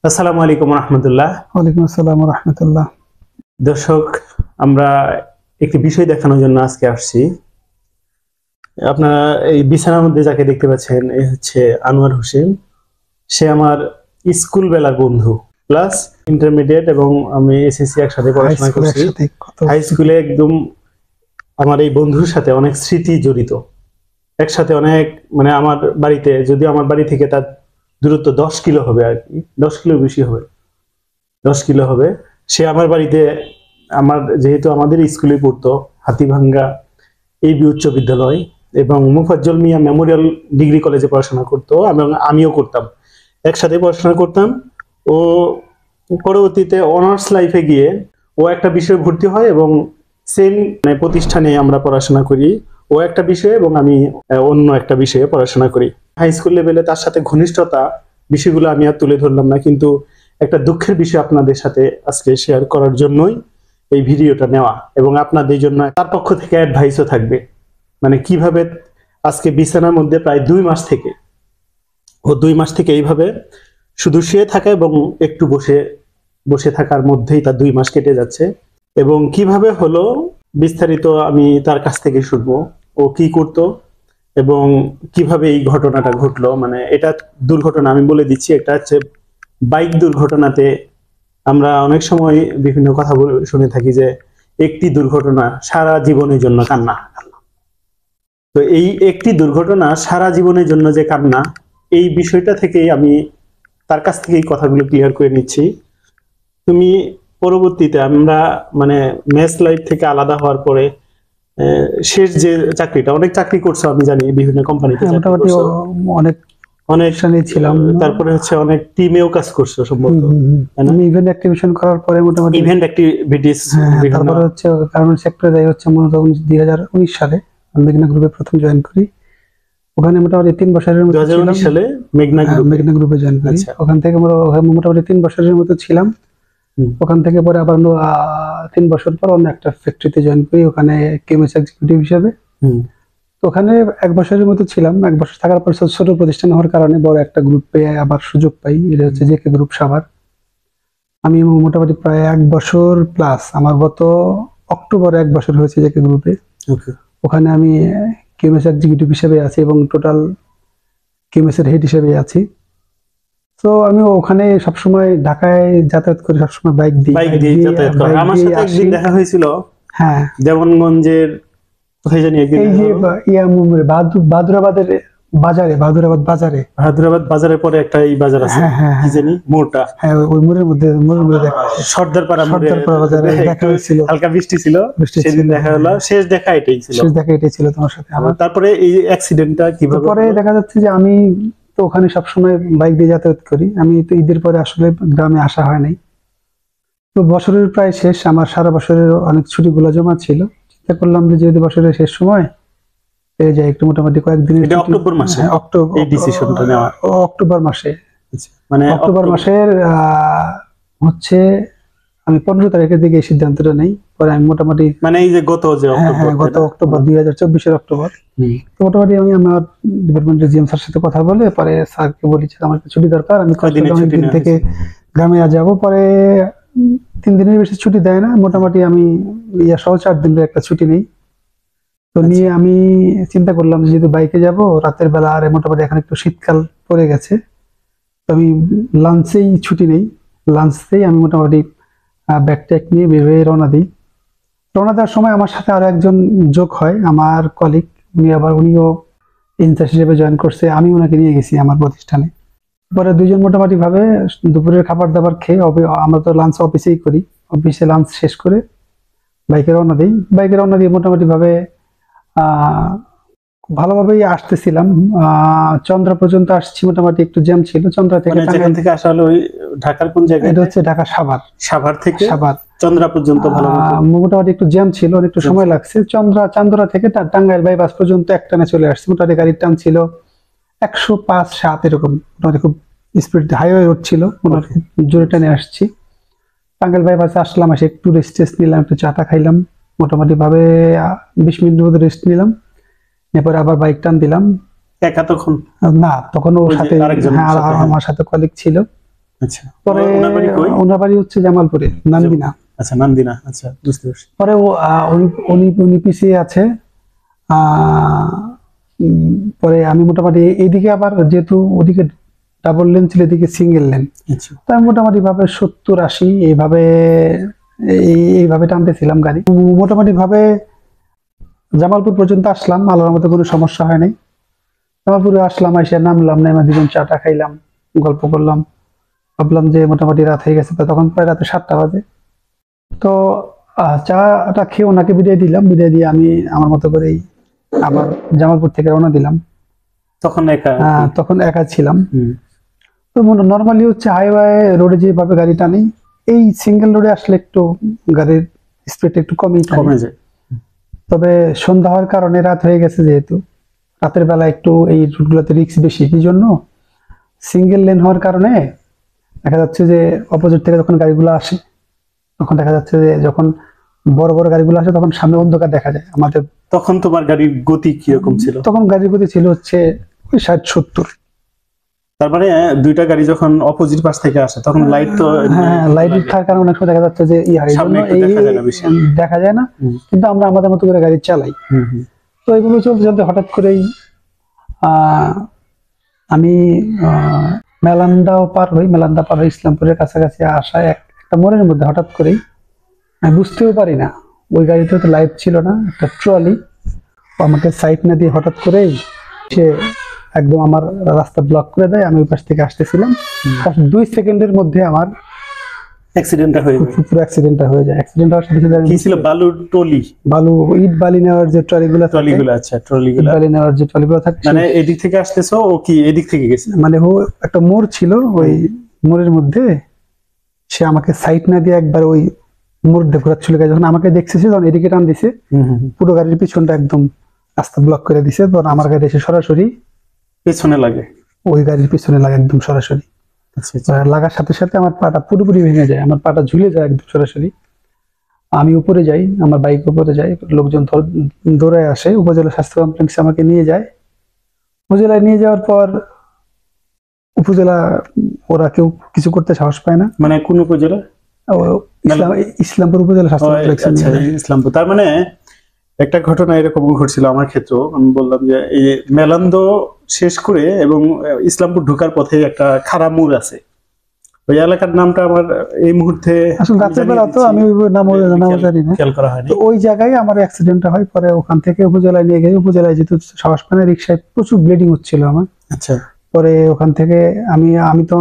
আসসালামু আলাইকুম রহমতুল্লাহ। ওয়ালাইকুম আসসালাম রহমতুল্লাহ। দর্শক, আমরা একটি বিষয় দেখানোর জন্য আজকে আসছি। আপনারা এই বিছানার মধ্যে যাকে দেখতে পাচ্ছেন, এই হচ্ছে আনোয়ার হোসেন। সে আমার স্কুল বেলার বন্ধু, প্লাস ইন্টারমিডিয়েট এবং আমি এসএসসি একসাথে পড়াশোনা করছি। হাই স্কুলে একদম আমার এই বন্ধুর সাথে অনেক স্মৃতি জড়িত। একসাথে অনেক, মানে আমার বাড়িতে, যদিও আমার বাড়ি থেকে তার দূরত্ব 10 কিলো হবে আর কি, 10 কিলো বেশি হবে, 10 কিলো হবে। সে আমার বাড়িতে, যেহেতু আমাদের স্কুলে পড়তো হাতিভাঙ্গা এবি উচ্চ বিদ্যালয় এবং মুফাজ্জল মিয়া মেমোরিয়াল ডিগ্রি কলেজে পড়াশোনা করতো এবং আমিও করতাম, একসাথে পড়াশোনা করতাম। ও পরবর্তীতে অনার্স লাইফে গিয়ে ও একটা বিষয়ে ভর্তি হয় এবং সেম প্রতিষ্ঠানে আমরা পড়াশোনা করি। ও একটা বিষয়ে এবং আমি অন্য একটা বিষয়ে পড়াশোনা করি। হাই স্কুল লেভেলে তার সাথে ঘনিষ্ঠতা বিষয়গুলো আমি আর তুলে ধরলাম না, কিন্তু একটা দুঃখের বিষয় আপনাদের সাথে আজকে শেয়ার করার জন্যই এই ভিডিওটা নেওয়া, এবং আপনাদের জন্য তার পক্ষ থেকে অ্যাডভাইসও থাকবে। মানে কিভাবে আজকে বিছানার মধ্যে প্রায় 2 মাস থেকে, ও 2 মাস থেকে এইভাবে শুধু শুয়ে থাকে এবং একটু বসে বসে থাকার মধ্যেই তার 2 মাস কেটে যাচ্ছে। এবং কিভাবে হলো বিস্তারিত আমি তার কাছ থেকে শুনবো, ও কি করতো এবং কিভাবে এই ঘটনাটা ঘটলো। মানে এটা দুর্ঘটনা, আমি বলে দিচ্ছি, এটা হচ্ছে বাইক দুর্ঘটনাতে। আমরা অনেক সময় বিভিন্ন কথা শুনে থাকি যে একটি দুর্ঘটনা সারা জীবনের জন্য কান্না। তো এই একটি দুর্ঘটনা সারা জীবনের জন্য যে কান্না, এই বিষয়টা থেকেই আমি তার কাছ থেকে এই কথাগুলো ক্লিয়ার করে নিচ্ছি। তুমি পরবর্তীতে আমরা মানে মেস লাইফ থেকে আলাদা হওয়ার পরে শেষ যে চাকরিটা, অনেক চাকরি করছো আমি জানি, বিভিন্ন কোম্পানিতে মোটামুটি অনেক অনেক ছিলাম। তারপরে হচ্ছে অনেক টিমেও কাজ করছো সম্ভবত। আমি ইভেন্ট অ্যাক্টিভিশন করার পরে মোটামুটি ইভেন্ট অ্যাক্টিভিটিস, তারপরে হচ্ছে গার্মেন্টস সেক্টরে যাই হচ্ছে মূলত 2019 সালে আমি মেঘনা গ্রুপে প্রথম জয়েন করি। ওখানে মোটামুটি 3 বছরের মতো ছিলাম। 2019 সালে মেঘনা গ্রুপে জয়েন করি। ওখান থেকে মোটামুটি 3 বছরের মতো ছিলাম। ওখান থেকে পরে আবার 3 বছর পর অন্য একটা ফ্যাক্টরিতে জয়েন করি, ওখানে কেমিস্ট এক্সিকিউটিভ হিসেবে। তো ওখানে 1 বছরের মতো ছিলাম। 1 বছর থাকার পর ছোট প্রতিষ্ঠান হওয়ার কারণে বড় একটা গ্রুপে আবার সুযোগ পাই, এটা হচ্ছে জেকে গ্রুপ সাভার। আমি মোটামুটি প্রায় 1 বছর প্লাস, আমার গত অক্টোবরে 1 বছর হয়েছে জেকে গ্রুপে। ওখানে আমি কেমিস্ট এক্সিকিউটিভ হিসেবে আছি এবং টোটাল কেমিস্টের হেড হিসেবে আছি। তো আমি ওখানে সবসময় ঢাকায় যাতায়াত করি, সবসময় বাইক দিয়ে যাতায়াত করি। আমার সাথে একদিন দেখা হয়েছিল, হ্যাঁ, দেওয়ানগঞ্জের কোথায় জানি একদিন, এই যে বাদুরাবাদের বাজারে, বাদুরাবাদ বাজারের পরে একটা এই বাজার আছে, কি জানি মোড়টা, হ্যাঁ ওই মোড়ের মধ্যে সর্দারপাড়া বাজারে দেখা হয়েছিল। হালকা বৃষ্টি ছিল, সেদিন দেখা হলো। শেষ দেখা এটাই ছিল তোমার সাথে। তারপরে এই অ্যাক্সিডেন্টটা কিভাবে পরে দেখা যাচ্ছে যে আমি তো ওখানে সবসময় বাইক দিয়ে যাতায়াত করি। আমি তো ঈদের পরে আসলে গ্রামে আসা হয় নাই। তো বছরের প্রায় শেষ, আমার সারা বছরের অনেক ছুটিগুলো জমা ছিল। চিন্তা করলাম যে যেহেতু বছরের শেষ সময় পেয়ে যাই, একটু মোটামুটি কয়েকদিনের অক্টোবর মাসে এই ডিসিশনটা নেওয়া। অক্টোবর মাসে, মানে অক্টোবর মাসের হচ্ছে আমি 15 তারিখের দিকে এই সিদ্ধান্তটা নেই। পরে আমি মোটামুটি, মানে এই যে গত অক্টোবর 2024-এর অক্টোবর, মোটামুটি আমি আমার ডিপার্টমেন্টের জিএম স্যারের সাথে কথা বলে পরে স্যারকে বলি যে আমার ছুটি দরকার, আমি কয়েকদিন থেকে গ্রামে যাব। পরে 3 দিনের বেশি ছুটি দেয় না, মোটামুটি আমি সহ 4 দিনের একটা ছুটি নেই। তো নিয়ে আমি চিন্তা করলাম যেহেতু বাইকে যাব রাতের বেলা, আর মোটামুটি এখন একটু শীতকাল পড়ে গেছে, তো আমি লাঞ্চেই ছুটি নেই। লাঞ্চেই আমি মোটামুটি ব্যাগ ট্যাগ নিয়ে বের হয়ে রওনা দিই। রওনা দেওয়ার সময় আমার সাথে আরো একজন যোগ হয়, আমার কলিগ। উনিও ইনচার্জ হিসেবে জয়েন করছে, আমি ওনাকে নিয়ে গেছি আমার প্রতিষ্ঠানে। পরে দুইজন মোটামুটি ভাবে দুপুরের খাবার দাবার খেয়ে, আমরা তো লাঞ্চ অফিসেই করি, অফিসে লাঞ্চ শেষ করে বাইকে রওনা দিই। বাইকে রওনা দিয়ে মোটামুটি ভাবে ভালোভাবেই আসতেছিলাম। চন্দ্রা পর্যন্ত আসছি, মোটামুটি একটু জ্যাম ছিল। চন্দ্রা থেকে আসা হলো ঢাকার কোন জায়গায়? এটা হচ্ছে ঢাকা সাভার থেকে চন্দ্রা পর্যন্ত মোটামুটি একটু জ্যাম ছিল, একটু সময় লাগছে। চান্দরা থেকে টাঙ্গাইল বাইপাস পর্যন্ত একটানে চলে আসছে। মোটামুটি গাড়ির টান ছিল 105-7 এরকম, মোটামুটি খুব স্পিড হাইওয়ে রোড ছিল, মোটামুটি জোরে টানে আসছি। টাঙ্গাইল বাইপাসে আসলাম, এসে একটু রেস্ট নিলাম, একটু চা টা খাইলাম, মোটামুটি ভাবে 20 মিনিটের মধ্যে রেস্ট নিলাম। এরপরে আবার বাইক টান দিলাম। একা তখন না, তখন ওর সাথে আমার সাথে কলিগ ছিল। আচ্ছা, পরে ওনার বাড়ি কই? ওনার বাড়ি হচ্ছে জামালপুরে, নান্দিনা। আচ্ছা, নান্দিনা। আচ্ছা, বুঝতে পারছি। পরে উনি পিছিয়ে আছে। আহ, পরে আমি মোটামুটি এইদিকে আবার যেহেতু ওদিকে ডাবল লেন ছিল, এদিকে সিঙ্গেল লেন, আচ্ছা, তো আমি মোটামুটি ভাবে 70-80 এইভাবে এইভাবে টানতেছিলাম গাড়ি। মোটামুটি ভাবে জামালপুর পর্যন্ত আসলাম, আল্লাহর মতো কোনো সমস্যা হয় নাই। জামালপুরে আসলাম, এসে নামলাম, নেমে দুজন চাটা খাইলাম, গল্প করলাম, ভাবলাম যে মোটামুটি রাত হয়ে গেছে, তখন প্রায় রাতে 7টা বাজে। তো চাটা খেয়ে ওনাকে বিদায় দিলাম, বিদায় দিয়ে আমি আমার মতো করেই আবার জামালপুর থেকে রওনা দিলাম। তখন একা? তখন একা ছিলাম। তো নর্মালি হচ্ছে হাইওয়ে রোডে যেভাবে গাড়ি টানি, এই সিঙ্গেল রোডে আসলে একটু গাড়ির স্পিড একটু কমে যায়। তবে সন্ধ্যা হওয়ার কারণে, রাত হয়ে গেছে যেহেতু, রাতের বেলা একটু এই রুটগুলোতে রিস্ক বেশি। কি জন্য? সিঙ্গেল লেন হওয়ার কারণে দেখা যাচ্ছে যে অপোজিট থেকে যখন গাড়িগুলো আসে, তখন দেখা যাচ্ছে যে যখন বড় বড় গাড়িগুলো আসে তখন সামনে অন্ধকার দেখা যায় আমাদের। তখন তোমার গাড়ির গতি কিরকম ছিল? তখন গাড়ির গতি ছিল হচ্ছে ওই 60-70। তার মানে দুইটা গাড়ি যখন অপোজিট পাশ থেকে আসে তখন লাইট তো, হ্যাঁ, লাইট থাকার কারণে অনেক সময় দেখা যাচ্ছে যে দেখা যায় না, কিন্তু আমরা আমাদের মতো করে গাড়ি চালাই। তো এইভাবে চলতে চলতে হঠাৎ করেই আমি মেলান্দা পার হই ইসলামপুরের কাছাকাছি আসায় একটা মোড়ের মধ্যে হঠাৎ করেই আমি বুঝতেও পারি না, ওই গাড়িতে তো লাইট ছিল না, একটা ট্রলি আমাকে সাইড না দিয়ে হঠাৎ করেই সে একদম আমার রাস্তা ব্লক করে দেয়। আমি ওই পাশ থেকে আসতেছিলাম, 2 সেকেন্ডের মধ্যে আমার অ্যাক্সিডেন্টটা হয়ে যায়। পুরো অ্যাক্সিডেন্টটা হয়ে যায়। অ্যাক্সিডেন্ট হওয়ার সাথে সাথে কি ছিল? বালুর ট্রলি? ইট বালি নেওয়ার যে ট্রলিগুলো। আচ্ছা, ট্রলিগুলো বালি নেওয়ার যে ট্রলিগুলো থাকে, মানে এদিক থেকে আসতেছো, ও কি এদিক থেকে গেছে? মানে ও একটা মোড় ছিল, ওই মোড়ের মধ্যে সে আমাকে সাইড না দিয়ে একবার ওই মোড় দিয়ে ঘোরাচ্ছিল। যখন আমাকে দেখছে তখন এদিকে টান দিছে, পুরো গাড়ির পিছনটা একদম রাস্তা ব্লক করে দিছে। তখন আমার গাড়ি এসে সরাসরি পেছনে লাগে, ওই গাড়ির পিছনে লাগে একদম সরাসরি। লাগার সাথে সাথে আমার পাটা পুরোপুরি ভেঙে যায়, আমার পাটা ঝুলে যায় একদম সরাসরি। আমি উপরে যাই, আমার বাইক উপরে যাই, লোকজন দৌড়ায় আসে, উপজেলা স্বাস্থ্য কমপ্লেক্সে আমাকে নিয়ে যায়। উপজেলায় নিয়ে যাওয়ার পর উপজেলা ওরা কেউ কিছু করতে সাহস পায় না। মানে কোন উপজেলা? ইসলামপুর উপজেলা স্বাস্থ্য কমপ্লেক্স। ইসলামপুর। তার মানে একটা ঘটনা এরকম ঘটছিল আমার ক্ষেত্রেও। আমি বললাম যে এই মেলান্দ শেষ করে এবং ইসলামপুর ঢোকার পথে একটা খারাপ মোড় আছে, ওই এলাকার নামটা আমার এই মুহূর্তে আসলে রাতের বেলা তো আমি নামও জানি না, খেয়াল করা হয়নি। ওই জায়গায় আমার অ্যাক্সিডেন্টটা হয়। পরে ওখান থেকে উপজেলায় নিয়ে গেছে, উপজেলায় যেহেতু সাহস পায় না, রিক্সায় প্রচুর ব্লিডিং হচ্ছিল আমার। আচ্ছা, পরে ওখান থেকে আমি তো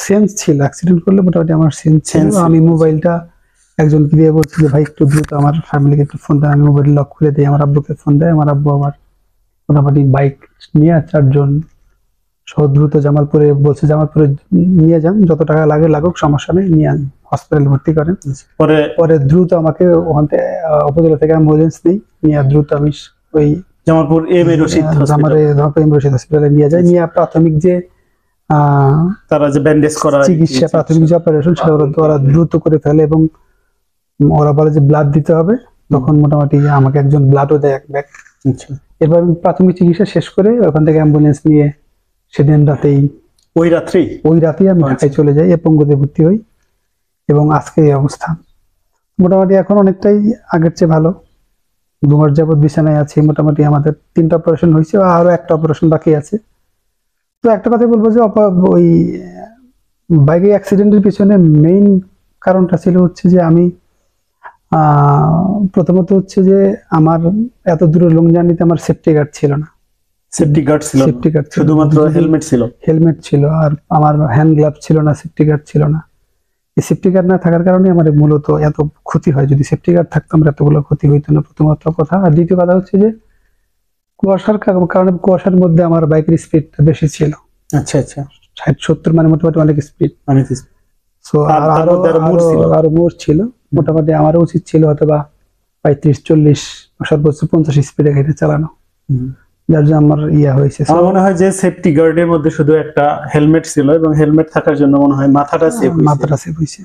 সেন্স ছিল, অ্যাক্সিডেন্ট করলে মোটামুটি আমার সেন্স ছিল। আমি মোবাইলটা একজনকে দিয়ে বলছি যে ভাই একটু দ্রুত আমার ফ্যামিলিকে একটু ফোন দেয়। আমি মোবাইল লক খুলে দিই, আমার আব্বুকে ফোন দেয়। আমার আব্বু আমার মোটামুটি বাইক নিয়ে 4 জন সহ দ্রুত জামালপুরে বলছে, জামালপুরে নিয়ে যান, যত টাকা লাগে লাগুক, সমস্যা নেই, নিয়ে হসপিটালে ভর্তি করেন। পরে দ্রুত আমাকে ওখান থেকে উপজেলা থেকে অ্যাম্বুলেন্স নেই, নিয়ে দ্রুত আমি ওই জামালপুর এম এ রশিদ হসপিটালে নিয়ে যাই। নিয়ে প্রাথমিক যে তারা যে ব্যান্ডেজ করা চিকিৎসা, প্রাথমিক যে অপারেশন, সেটা ওরা দ্রুত করে ফেলে এবং ওরা বলে যে ব্লাড দিতে হবে। তখন মোটামুটি আমাকে একজন ব্লাডও দেয়, 1 ব্যাগ। এরপর আমি প্রাথমিক চিকিৎসা শেষ করে ওখান থেকে অ্যাম্বুলেন্স নিয়ে সেদিন রাতেই, ওই রাতেই আমি ঢাকায় চলে যাই, পঙ্গুতে ভর্তি হই এবং আজকে এই অবস্থা। মোটামুটি এখন অনেকটাই আগের চেয়ে ভালো। 2 মাস যাবত বিছানায় আছি। মোটামুটি আমাদের 3টা অপারেশন হয়েছে, আরো একটা অপারেশন বাকি আছে। তো একটা কথা বলবো যে ওই বাইকের অ্যাক্সিডেন্টের পিছনে মেইন কারণটা ছিল হচ্ছে যে আমি প্রথমত হচ্ছে যে আমার এত দূরে লং জার্নিতে আমার সেফটি গার্ড ছিল না। সেফটি গার্ড ছিল, শুধুমাত্র হেলমেট ছিল আর আমার হ্যান্ড গ্লাভ ছিল না, সেফটি গার্ড ছিল না। এই সেফটি গার্ড না থাকার কারণে আমার মূলত এত ক্ষতি হয়। যদি সেফটি গার্ড থাকতো আমার এতগুলো ক্ষতি হইতো না, প্রথমত কথা। আর দ্বিতীয় কথা হচ্ছে যে কুয়াশার কারণে, কুয়াশার মধ্যে আমার বাইকের স্পিডটা বেশি ছিল। আচ্ছা আচ্ছা, 60-70 মানে মোটামুটি অনেক স্পিড। সো আরো মোড় ছিল। মোটামুটি আমারও উচিত ছিল হয়তো বা 35-40 সর্বোচ্চ 50 স্পিডে গাড়ি চালানো, যার জন্য আমার হয়েছে। আমার মনে হয় যে সেফটি গার্ডের মধ্যে শুধু একটা হেলমেট ছিল এবং হেলমেট থাকার জন্য মনে হয় মাথাটা সেফ হয়েছে।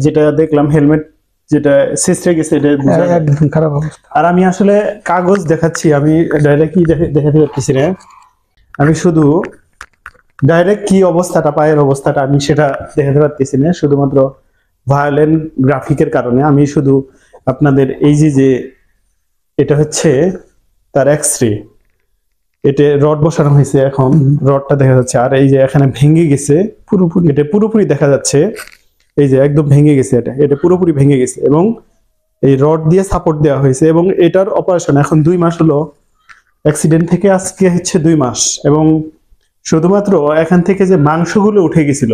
যেটা দেখলাম হেলমেট যেটা শেষে গেছে, এটা একদম খারাপ অবস্থা। আর আমি আসলে কাগজ দেখাচ্ছি, আমি ডাইরেক্টলি দেখাতে পারতেছি না। আমি শুধু ডাইরেক্ট কি অবস্থাটা, পায়ের অবস্থাটা আমি সেটা দেখাতে পারতেছি না, শুধুমাত্র ভায়োলেন্ট গ্রাফিকের কারণে। আমি শুধু আপনাদের এই যে এটা হচ্ছে তার এক্সরে, এটা রড বসানো হয়েছে, এখন রডটা দেখা যাচ্ছে, আর এই যে এখানে ভেঙে গেছে পুরোপুরি, এটা পুরোপুরি দেখা যাচ্ছে, এই যে একদম ভেঙে গেছে, এটা পুরোপুরি ভেঙে গেছে, এবং এই রড দিয়ে সাপোর্ট দেওয়া হয়েছে, এবং এটার অপারেশন এখন 2 মাস হলো, অ্যাক্সিডেন্ট থেকে আজকে হচ্ছে 2 মাস। এবং শুধুমাত্র এখান থেকে যে মাংসগুলো উঠে গেছিল,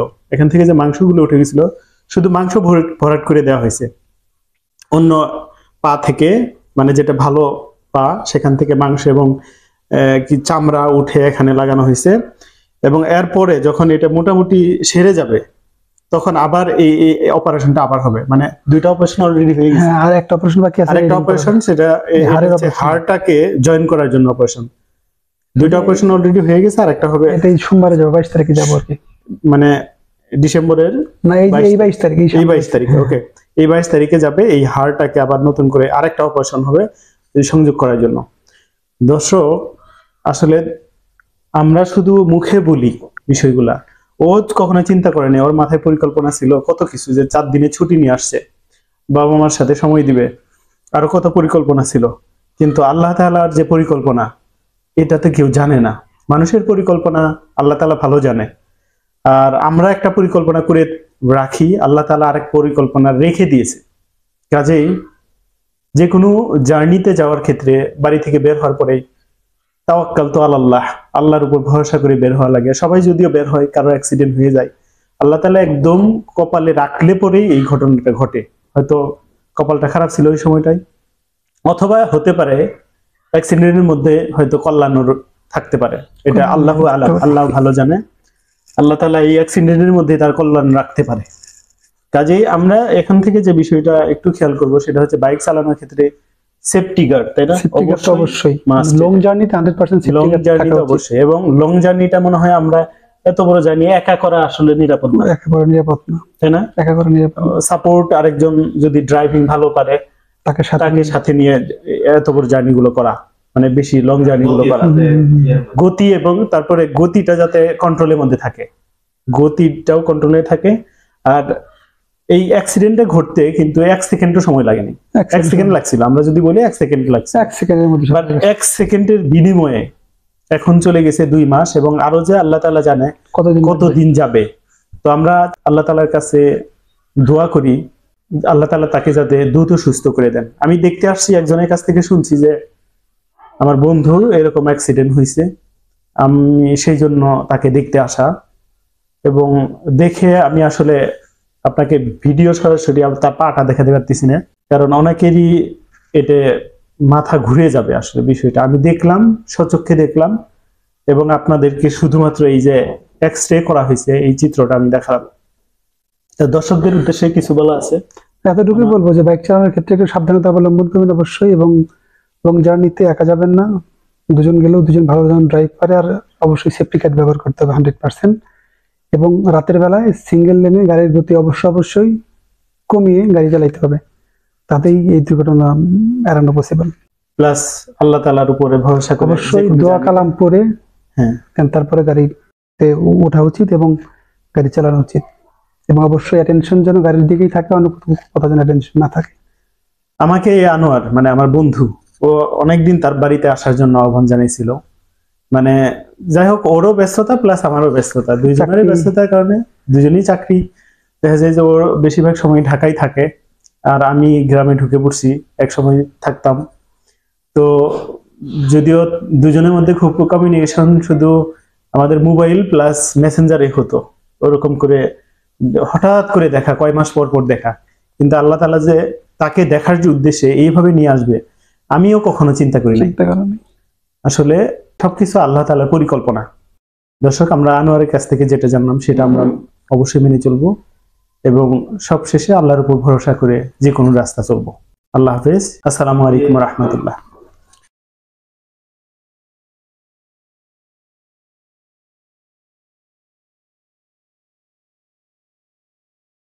শুধু মাংস ভরাট করে দেওয়া হয়েছে। অন্য পা থেকে, মানে যেটা ভালো পা, সেখান থেকে মাংস এবং কি চামড়া উঠে এখানে লাগানো হয়েছে। এবং এরপরে যখন এটা মোটামুটি সেরে যাবে, তখন আবার এই অপারেশনটা আবার হবে। মানে 2টা অপারেশন অলরেডি হয়ে গেছে, আর একটা অপারেশন বাকি আছে, আরেকটা অপারেশন, সেটা হাড়টাকে জয়েন করার জন্য অপারেশন। 2টা অপারেশন অলরেডি হয়ে গেছে, আর একটা হবে, এটাই সোমবারে যাবো, 22 তারিখে যাবো আর কি, মানে ডিসেম্বরের, না এই 22 তারিখে, এই 22 তারিখে, ওকে, এই 22 তারিখে যাবে। এই হাড়টাকে আবার নতুন করে আরেকটা অপারেশন হবে সংযোগ করার জন্য। দর্শক, আসলে আমরা শুধু মুখে বলি বিষয়গুলা, ও কখনো চিন্তা করেনি, ওর মাথায় পরিকল্পনা ছিল কত কিছু, যে 4 দিনে ছুটি নিয়ে আসছে, বাবা মার সাথে সময় দিবে, আরো কত পরিকল্পনা ছিল। কিন্তু আল্লাহ তাআলার যে পরিকল্পনা, এটা তো কেউ জানে না। মানুষের পরিকল্পনা আল্লাহ তাআলা ভালো জানে, আর আমরা একটা পরিকল্পনা করে রাখি, আল্লাহ তাআলা আরেক পরিকল্পনা রেখে দিয়েছে। কাজেই যে কোনো জার্নিতে যাওয়ার ক্ষেত্রে বাড়ি থেকে বের হওয়ার পরেই তাওয়াক্কাল তো আল্লাহ, আল্লাহর উপর ভরসা করে বের হওয়া লাগে। সবাই যদিও বের হয়, কারো অ্যাক্সিডেন্ট হয়ে যায়, আল্লাহ তাআলা একদম কপালে রাখলে পরেই এই ঘটনাটা ঘটে। হয়তো কপালটা খারাপ ছিল ওই সময়টাই, অথবা হতে পারে অ্যাক্সিডেন্টের মধ্যে হয়তো কল্যাণও থাকতে পারে, এটা আল্লাহু আলাম, আল্লাহ ভালো জানে। আল্লাহ তাআলা এই অ্যাক্সিডেন্টের মধ্যে তার কল্যাণ রাখতে পারে। কাজেই আমরা এখান থেকে যে বিষয়টা একটু খেয়াল করব, সেটা হচ্ছে বাইক চালানোর ক্ষেত্রে সেফটি গার্ড, তাই না? অবশ্যই লং জার্নিতে 100% সেফটি গার্ড থাকা অবশ্যই। এবং লং জার্নিটা মনে হয় আমরা এত বড় জার্নি একা করা আসলে নিরাপদ না, একেবারে নিরাপদ না, তাই না? একা করা নিরাপদ। সাপোর্ট আরেকজন যদি ড্রাইভিং ভালো পারে, তাকে সাথে নিয়ে এত বড় জার্নি গুলো করা, মানে বেশি লং জার্নি গুলো করা। গতি, এবং তারপরে গতিটা যাতে কন্ট্রোলের মধ্যে থাকে, গতিটাও কন্ট্রোলে থাকে। আর এই অ্যাক্সিডেন্টটা ঘটতে কিন্তু 1 সেকেন্ডও সময় লাগেনি, 1 সেকেন্ড লাগছিল, আমরা যদি বলি 1 সেকেন্ড লাগছে, 1 সেকেন্ডের মধ্যে। 1 সেকেন্ডের বিনিময়ে এখন চলে গেছে 2 মাস, এবং আরো যে আল্লাহ তাআলা জানে কতদিন যাবে। তো আমরা আল্লাহ তাআলার কাছে দোয়া করি, আল্লাহ তাআলা তাকে যাতে দ্রুত সুস্থ করে দেন। আমি দেখতে আসছি, একজনের কাছ থেকে শুনছি যে আমার বন্ধুর এরকম অ্যাক্সিডেন্ট হয়েছে, আমি সেই জন্য তাকে দেখতে আসা। এবং দেখে আমি আসলে আপনাকে ভিডিও সরাসরি তার পাটা দেখাতে পারতেছি না, কারণ অনেকেরই এটা মাথা ঘুরে যাবে আসলে বিষয়টা। আমি দেখলাম, সচক্ষে দেখলাম, এবং আপনাদেরকে শুধুমাত্র এই যে এক্সরে করা হয়েছে এই চিত্রটা আমি দেখালাম। দর্শকদের উদ্দেশ্যে কিছু বলা আছে? এতটুকুই বলবো যে বাইক চালানোর ক্ষেত্রে একটু সাবধানতা অবলম্বন করবেন অবশ্যই, এবং লং জার্নিতে একা যাবেন না, দুজন গেলেও দুজন ভালো ড্রাইভ পারে, আর অবশ্যই সেফটি গার্ড ব্যবহার করতে হবে 100%। এবং রাতের বেলায় সিঙ্গেল লেনে গাড়ির গতি অবশ্যই কমিয়ে গাড়ি চালাইতে হবে, তাতেই এই দুর্ঘটনা এড়ানো পসিবল। প্লাস আল্লাহ তাআলার উপরে ভরসা করে অবশ্যই দোয়া কালাম পড়ে, তারপরে গাড়িতে ওঠা উচিত এবং গাড়ি চালানো উচিত। এবং অবশ্যই অ্যাটেনশন যেন গাড়ির দিকেই থাকে, অন্য কোথাও যেন অ্যাটেনশন না থাকে। আমাকে আনোয়ার, মানে আমার বন্ধু, ও অনেকদিন তার বাড়িতে আসার জন্য আহ্বান জানিয়েছিল। মানে যাই হোক, ওরও ব্যস্ততা প্লাস আমারও ব্যস্ততা, দুইজনেরই ব্যস্ততার কারণে, দুজনেই চাকরি, দেখা যায় যে ওর বেশিরভাগ সময় ঢাকায় থাকে, আর আমি গ্রামে ঢুকে পড়ছি, এক সময় থাকতাম। তো যদিও দুজনের মধ্যে খুব কমিউনিকেশন শুধু আমাদের মোবাইল প্লাস মেসেঞ্জারে হতো, ওরকম করে হঠাৎ করে দেখা, কয় মাস পর পর দেখা। কিন্তু আল্লাহ তাআলা যে তাকে দেখার যে উদ্দেশ্যে এইভাবে নিয়ে আসবে, আমিও কখনো চিন্তা করি না। আসলে সবকিছু আল্লাহ তাআলার পরিকল্পনা। দর্শক, আমরা আনোয়ারের কাছ থেকে যেটা জানলাম সেটা আমরা অবশ্যই মেনে চলবো, এবং সবশেষে আল্লাহর উপর ভরসা করে যে কোনো রাস্তা চলবো। আল্লাহ হাফেজ, আসসালামু আলাইকুম ওয়া রাহমাতুল্লাহ।